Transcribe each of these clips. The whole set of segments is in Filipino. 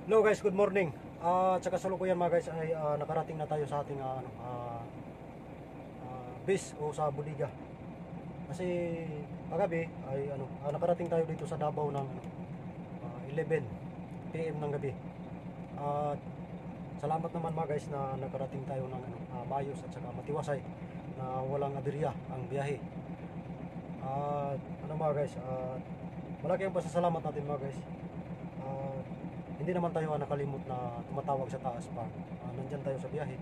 Hello guys, good morning. Tsaka kasalukuyan mga guys ay nakarating na tayo sa ating base o sa bodega. Kasi kagabi ay nakarating tayo dito sa Davao ng 11 PM ng gabi. At salamat naman mga guys na nakarating tayo ng maayos at saka matiwasay na walang aberya ang biyahe. At mga guys, malaki ang pasasalamat natin mga guys. Hindi naman tayo nakalimot na tumatawag sa taas pa. Nandyan tayo sa biyahe.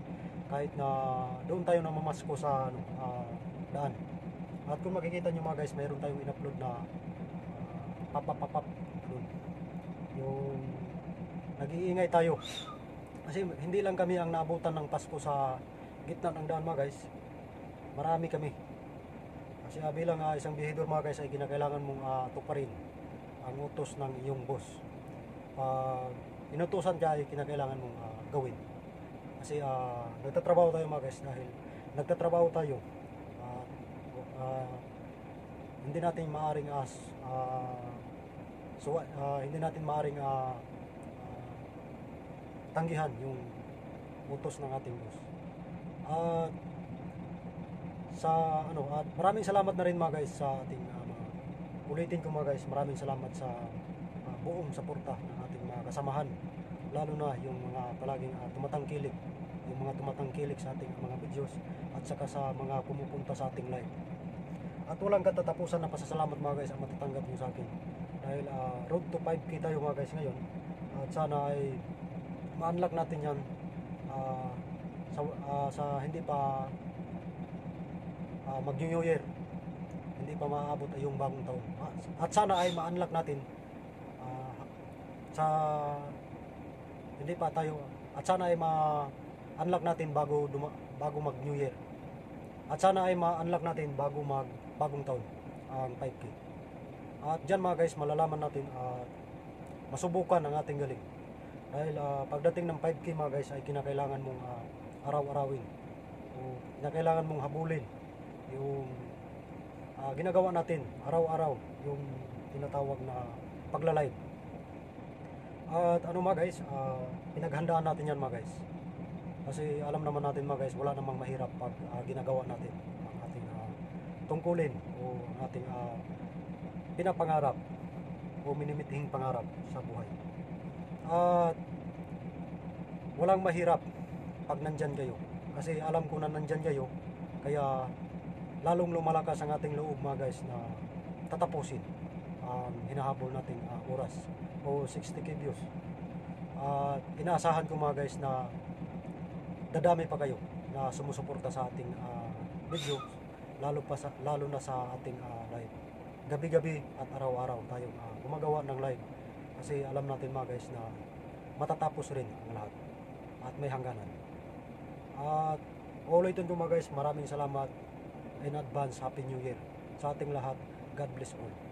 Kahit na doon tayo namamasko sa daan. At kung makikita nyo mga guys, mayroon tayong in-upload na papapapap doon. Yung nag-iingay tayo. Kasi hindi lang kami ang naabutan ng Pasko sa gitna ng daan mga guys. Marami kami. Kasi bilang isang bihedor mga guys ay kinakailangan mong tuparin ang utos ng iyong boss. Inutusan ka ay kinakailangan mong gawin. Kasi nagtatrabaho tayo mga guys dahil nagtatrabaho tayo. Hindi natin maaring hindi natin maaring tanggihan yung utos ng ating boss. At maraming salamat na rin mga guys sa ating ulitin ko mga guys, maraming salamat sa buong suporta ng ating mga kasamahan, lalo na yung mga palaging tumatangkilik, yung mga tumatangkilik sa ating mga videos at saka sa mga pumupunta sa ating live. At walang katatapusan na pasasalamat mga guys ang matatanggap nyo sa akin dahil road to 5K tayo mga guys ngayon. At sana ay ma-unlock natin yan sa hindi pa mag New Year, hindi pa maabot ay yung bagong taon. At sana ay ma-unlock natin hindi pa tayo, at sana ay ma-unlock natin bago mag New Year. At sana ay ma-unlock natin bago bagong taon ang 5K. At dyan mga guys, malalaman natin at masubukan ang ating galing. Dahil pagdating ng 5K mga guys ay kinakailangan mong araw-arawin o kinakailangan mong habulin yung ginagawa natin araw-araw, yung tinatawag na pagla-live. At mga guys, pinaghandaan natin yan mga guys. Kasi alam naman natin mga guys, wala namang mahirap pag ginagawa natin ang ating tungkulin o ang ating pinapangarap o minimithing pangarap sa buhay. At walang mahirap pag nandyan kayo. Kasi alam ko na nandyan kayo, kaya lalong lumalakas ang ating loob mga guys na tatapusin ang hinahabol nating oras o 60K views. Inaasahan ko mga guys na dadami pa kayo na sumusuporta sa ating video, lalo na sa ating live. Gabi-gabi at araw-araw tayong gumagawa ng live kasi alam natin mga guys na matatapos rin ang lahat at may hangganan. At ulitin ko mga guys, maraming salamat in advance. Happy New Year sa ating lahat. God bless all.